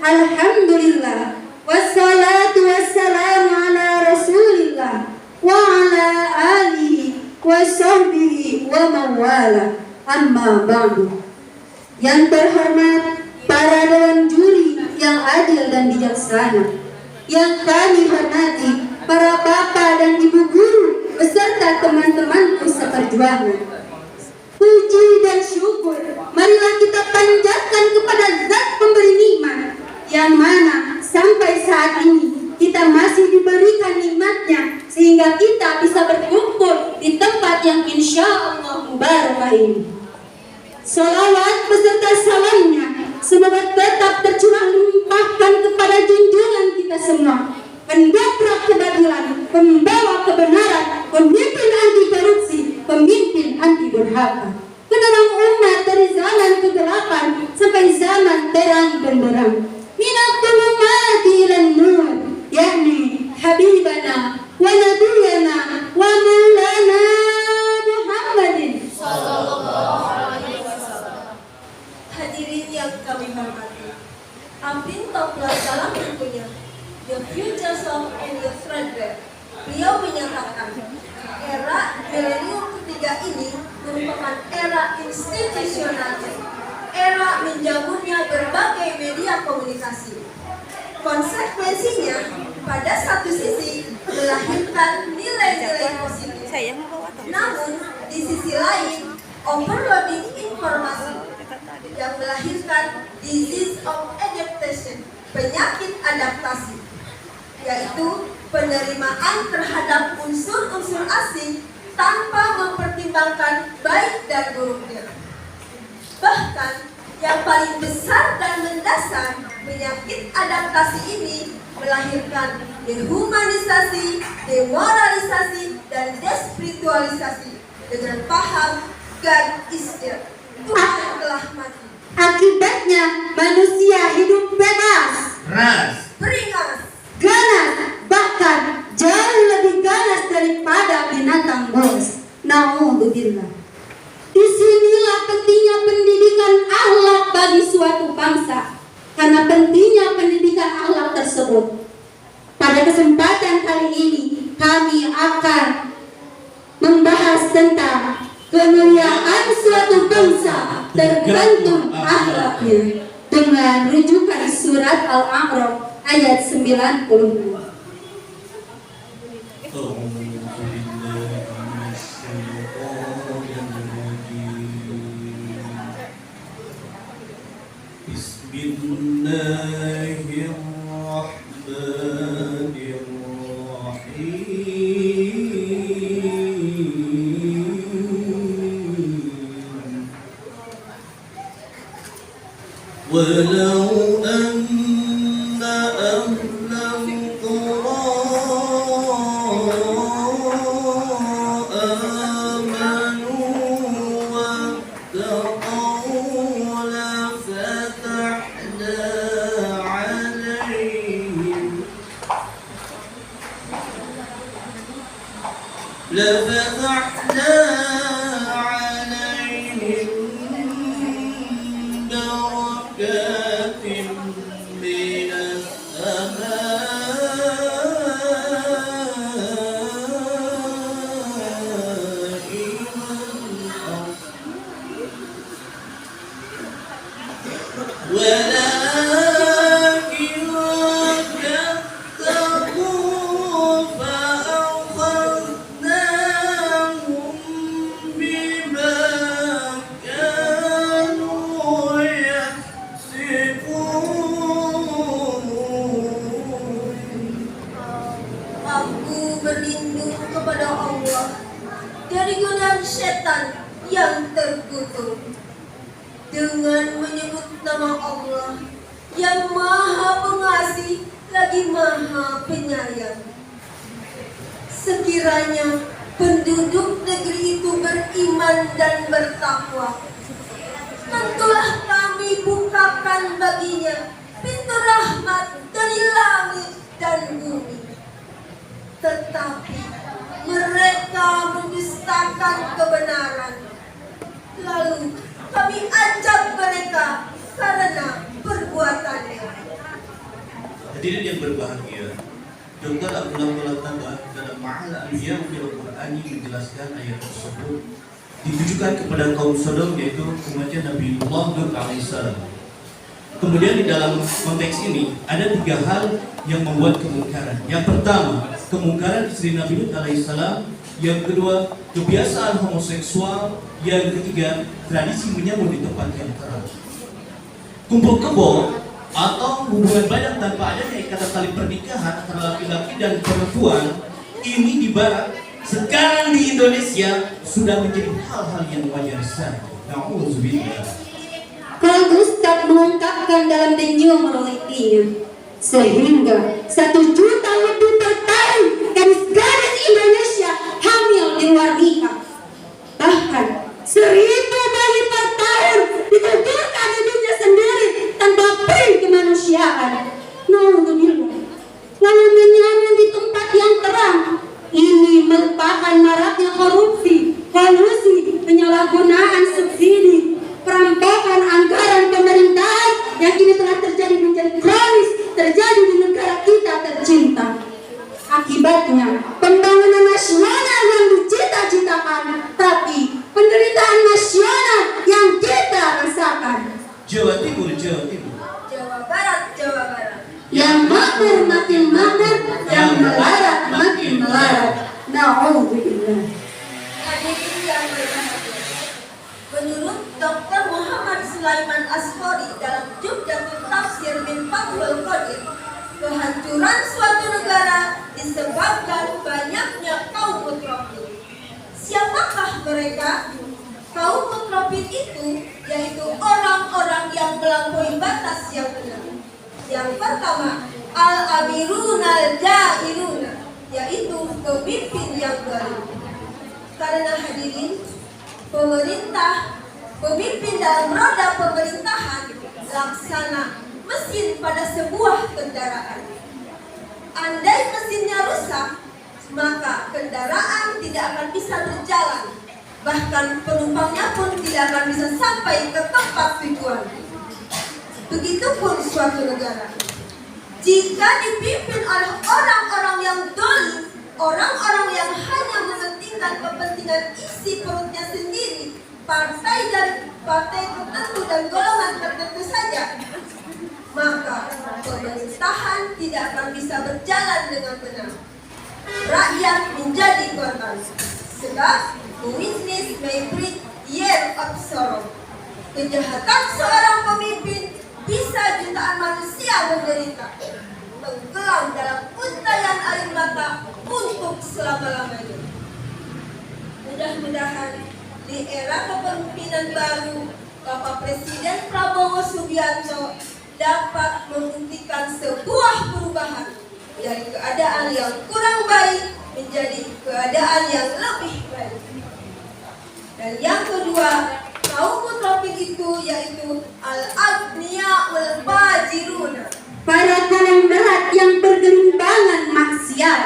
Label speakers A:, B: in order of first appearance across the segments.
A: Alhamdulillah. Wassalatu wassalamu ala Rasulillah wa ala alihi wa sahbihi wa mawala. Amma ba'du. Yang terhormat para dewan juri yang adil dan bijaksana, yang kami hormati para bapak dan ibu guru beserta teman-temanku seperjuangan. Puji dan syukur marilah kita panjatkan kepada Zat pemberi nikmat, yang mana sampai saat ini kita masih diberikan nikmatnya sehingga kita bisa berkumpul di tempat yang insya Allah mubarakah ini. Salawat beserta salamnya semoga tetap tercurah limpahkan kepada junjungan kita semua, pendobrak keadilan, pembawa kebenaran, pemimpin anti korupsi, pemimpin anti durhaka, penerang umat dari zaman kegelapan sampai zaman terang benderang. Minatul umati ilan nur, yakni Habibana wa Nabiyana wa Maulana Muhammadin sallallahu alaihi wasallam.
B: Hadirin yang kami hormati, Ampin Toplas dalam bukunya The Future Song and the Threadbare, beliau menyatakan era milenium ketiga ini merupakan era institusional, era menjamurnya berbagai media komunikasi. Konsekuensinya pada satu sisi melahirkan nilai-nilai positif, namun di sisi lain overloading informasi yang melahirkan disease of adaptation, penyakit adaptasi, yaitu penerimaan terhadap unsur-unsur asing tanpa mempertimbangkan baik dan buruknya. Bahkan yang paling besar dan mendasar, penyakit adaptasi ini melahirkan dehumanisasi, demoralisasi, dan despiritualisasi dengan paham God is there, Tuhan telah mati.
A: Akibatnya manusia hidup bebas, beringas, ganas, bahkan jauh lebih ganas daripada binatang buas. Na'udzubillah. Disinilah pentingnya pendidikan akhlak bagi suatu bangsa. Karena pentingnya pendidikan akhlak tersebut, pada kesempatan kali ini kami akan membahas tentang kemuliaan suatu bangsa tergantung akhlaknya dengan rujukan surat Al-A'raf ayat 92.
C: ولو أن أهل القرى آمنوا واتقوا لفتحنا عليهم بركات من السماء والأرض ولكن كذبوا فأخذناهم بما كانوا يكسبون.
B: Aku berlindung kepada Allah dari godaan setan yang terkutuk dengan menyebut nama Allah yang Maha Pengasih lagi Maha Penyayang. Sekiranya penduduk negeri itu beriman dan bertakwa, tentulah kami bukakan baginya pintu rahmat dari langit dan bumi. Tetapi mereka mendustakan kebenaran, lalu kami ajak mereka karena perbuatannya.
C: Hadirin yang berbahagia, Dr. Abdullah Mulataba dalam Ma'al Anbiya fil Qur'ani menjelaskan ayat tersebut ditujukan kepada kaum Sodom, yaitu umatnya Nabiullah Lut alaihissalam. Kemudian di dalam konteks ini ada 3 hal yang membuat kemungkaran. Yang pertama, kemungkaran istri Nabi Lut alaihissalam. Yang kedua, kebiasaan homoseksual. Yang ketiga, tradisi menyambut di tempat yang terang. Kumpul kebo atau hubungan badan tanpa adanya ikatan tali pernikahan antara laki-laki dan perempuan ini di barat, sekarang di Indonesia sudah menjadi hal-hal yang wajar saja. Nauzubillah.
A: Karl Gustav mengungkapkan dalam The New Morality-nya, sehingga 1 juta lebih per tahun gadis Indonesia hamil di luar nikah. Bahkan 1000 bayi per tahun digugurkan hidupnya sendiri tanpa peri kemanusiaan. Nauzubillah. Lalu menyambung di tempat yang terang. Ini merupakan maraknya korupsi, kolusi, penyalahgunaan subsidi, perampokan anggaran pemerintahan yang kini telah terjadi menjadi kronis terjadi di negara kita tercinta. Akibatnya pembangunan nasional yang dicita-citakan, tapi penderitaan nasional yang kita rasakan.
C: Jawa Timur, Jawa Timur.
B: Jawa Barat, Jawa Barat.
A: Yang makmur makin makmur, yang melarat makin melarat. Nauzubillah.
B: Hadirin yang berbahagia, menurut Dr. Muhammad Sulaiman Ashori dalam Jumlatul Tafsir min Fathul Qadir, kehancuran suatu negara disebabkan banyaknya kaum mutrofin. Siapakah mereka? Kaum mutrofin itu yaitu orang-orang yang melampaui batas yang benar. Yang pertama, al-amiruna al-jairuna, yaitu pemimpin yang zalim. Karena hadirin, pemimpin dalam roda pemerintahan laksana mesin pada sebuah kendaraan. Andai mesinnya rusak, maka kendaraan tidak akan bisa berjalan. Bahkan penumpangnya pun tidak akan bisa sampai ke tempat tujuan. Begitupun suatu negara, jika dipimpin oleh orang-orang yang dolim, orang-orang yang hanya mementingkan kepentingan isi perutnya sendiri, partai tertentu dan golongan tertentu saja, maka pemerintahan tidak akan bisa berjalan dengan benar. Rakyat menjadi korban. Sebab witness may bring year of sorrow. Kejahatan seorang pemimpin bisa jutaan manusia menderita, tenggelam dalam untayan air mata untuk selama-lamanya. Mudah-mudahan di era kepemimpinan baru, Bapak Presiden Prabowo Subianto dapat membuktikan sebuah perubahan dari keadaan yang kurang baik menjadi keadaan yang lebih baik. Dan yang kedua, kaum mutrofin itu yaitu al-agniya wal-fajiruna,
A: para kalang berat yang bergelimbangan maksiat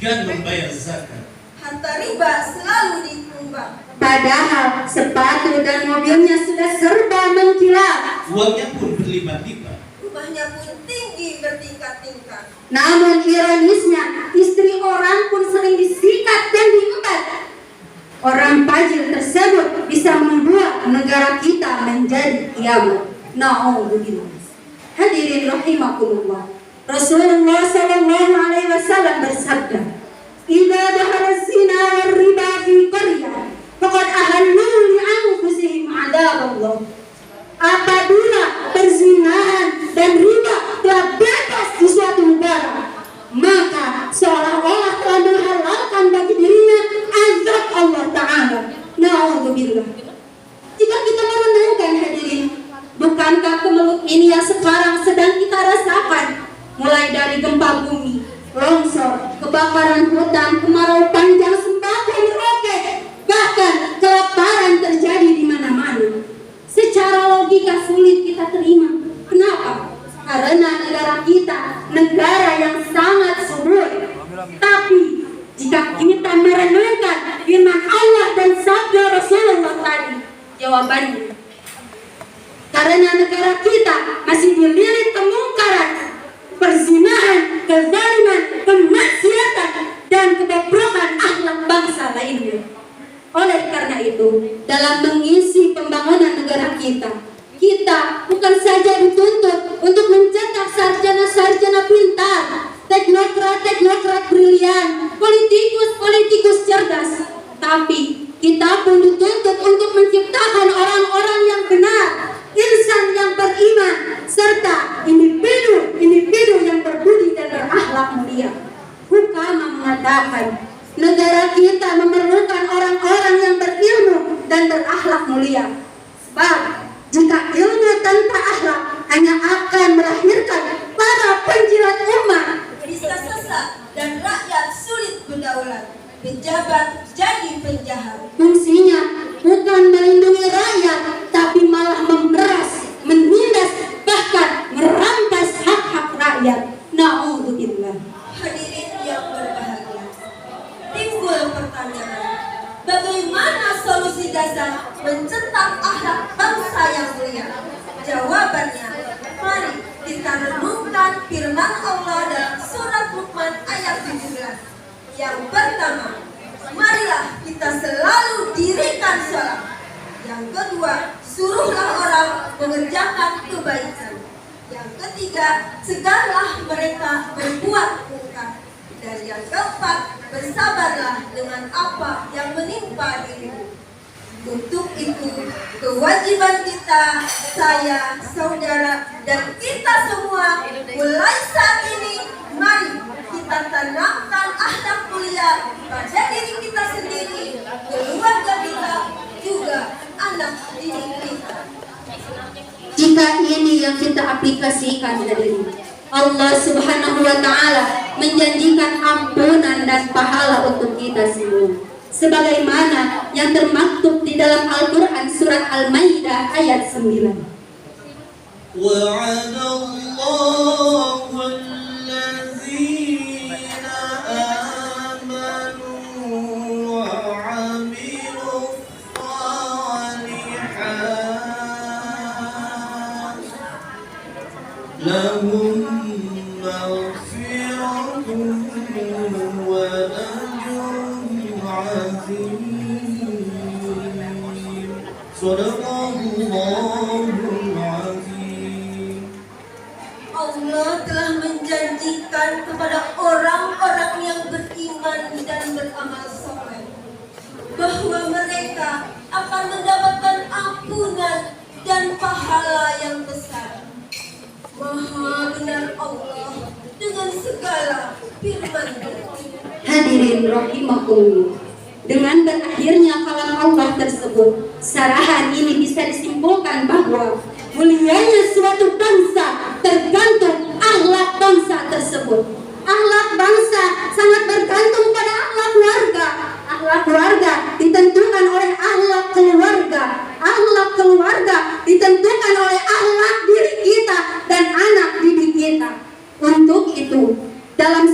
C: Dan membayar zakat.
B: harta riba selalu ditumbang.
A: Padahal sepatu dan mobilnya sudah serba mengkilat.
C: Uangnya pun berlipat-lipat.
B: Rumahnya pun tinggi bertingkat-tingkat.
A: Namun ironisnya, istri orang pun sering disikat dan diempat. Orang fajir tersebut bisa membuat negara kita menjadi kiamat. Na'udzubillah. Hadirin rahimakumullah. Rasulullah sallallahu alaihi wasallam bersabda, "Idza dakhala az-zina wal riba fi qaryah, faqad ahallu li anfusihim 'adab Allah." Apabila perzinahan dan riba telah bebas di suatu negara, maka seolah-olah telah menghalalkan bagi dirinya azab Allah Ta'ala. Na'udzubillah. Jika kita merenungkan hadirin, bukankah kemelut ini yang sekarang sedang kita rasakan? Mulai dari gempa bumi, longsor, kebakaran hutan, kemarau panjang, sembako meroket, bahkan kelaparan terjadi di mana-mana. Secara logika sulit kita terima. Kenapa? Karena negara kita negara yang sangat subur. Tapi jika kita merenungkan firman Allah dan sabda Rasulullah tadi, jawabannya karena negara kita masih dililit kemungkaran, perzinahan kezaliman, kemaksiatan, dan kebobrokan akhlak bangsa lainnya. Oleh karena itu, dalam mengisi pembangunan negara kita bukan saja dituntut untuk mencetak sarjana-sarjana pintar, teknokrat brilian, politikus cerdas, tapi kita pun dituntut untuk menciptakan orang-orang yang benar, insan yang beriman, serta individu yang berbudi dan berakhlak mulia. Hukama mengatakan, negara kita memerlukan orang-orang yang berilmu dan berakhlak mulia. Sebab jika ilmu tanpa akhlak hanya akan melahirkan para penjilat umat,
B: bisa sesat dan rakyat sulit berdaulat. Pejabat jadi penjahat.
A: fungsinya bukan melindungi rakyat, tapi malah memeras, menindas, bahkan merampas hak-hak rakyat. Na'udzubillah.
B: Hadirin yang berbahagia, timbul pertanyaan, bagaimana solusi dasar mencetak akhlak bangsa yang mulia? Jawabannya, mari kita renungkan firman Allah dalam surat Luqman ayat 17. Yang pertama, marilah kita selalu dirikan sholat. Yang kedua, suruhlah orang mengerjakan kebaikan. Yang ketiga, cegahlah mereka berbuat mungkar. Dan yang keempat, bersabarlah dengan apa yang menimpa dirimu. Untuk itu, kewajiban kita, saya, saudara, dan kita semua, mulai saat ini, mari kita tanamkan akhlak mulia pada diri kita sendiri, keluarga kita, juga anak didik kita.
A: Jika ini yang kita aplikasikan hadirin, Allah Subhanahu wa Ta'ala menjanjikan ampunan dan pahala untuk kita semua, sebagaimana yang termaktub di dalam Al-Quran surat Al-Maidah ayat 9.
C: وعد الله الذين آمنوا وعملوا الصالحات لهم مغفرة وأجر عظيم. صدق الله العظيم.
B: Allah telah menjanjikan kepada orang-orang yang beriman dan beramal soleh bahwa mereka akan mendapatkan ampunan dan pahala yang besar. Maha benar Allah dengan segala firman-Nya.
A: Hadirin rahimakumullah, dengan berakhirnya kalam Allah tersebut, sarahan ini bisa disimpulkan bahwa mulianya suatu bangsa tergantung akhlak bangsa tersebut. Akhlak bangsa sangat bergantung pada akhlak keluarga. Akhlak keluarga ditentukan oleh akhlak keluarga. Akhlak keluarga ditentukan oleh akhlak diri kita dan anak didik kita. Untuk itu, dalam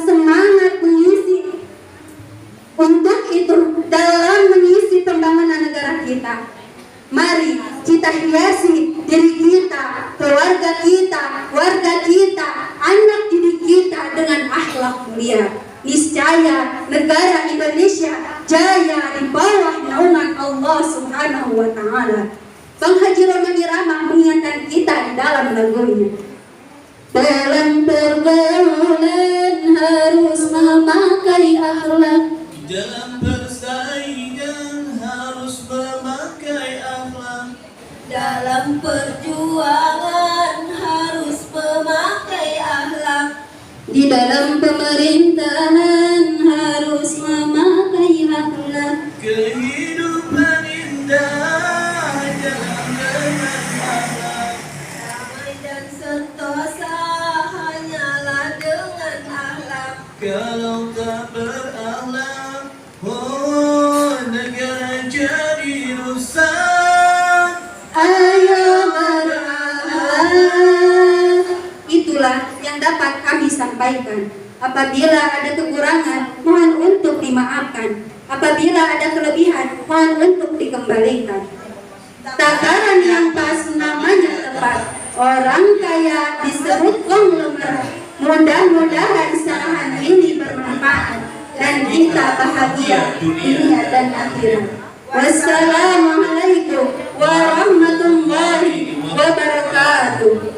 A: mengisi pembangunan negara kita, mari kita hiasi diri kita, keluarga kita, warga kita, anak didik kita dengan akhlak mulia. Niscaya negara Indonesia jaya di bawah naungan Allah Subhanahu wa Ta'ala. Bang Haji Roman Irama mengingatkan kita di dalam lagunya, dalam pergaulan harus memakai akhlak,
C: dalam persaingan harus memakai akhlak,
B: Dalam perjuangan harus memakai akhlak,
A: di dalam pemerintahan harus memakai akhlak.
C: kehidupan indah jalan dengan akhlak.
B: damai dan sentosa hanyalah dengan akhlak.
C: Kalau tak berakhlak, oh negara jadi rusak.
A: Ayo berakhlak. Itulah yang dapat kami sampaikan. Apabila ada kekurangan, mohon untuk dimaafkan. Apabila ada kelebihan, mohon untuk dikembalikan. Takaran yang pas namanya tepat. Orang kaya disebut konglomerat, Mudah-mudahan sarahan ini bermanfaat dan kita bahagia dunia dan akhirat. Wassalamualaikum warahmatullahi wabarakatuh.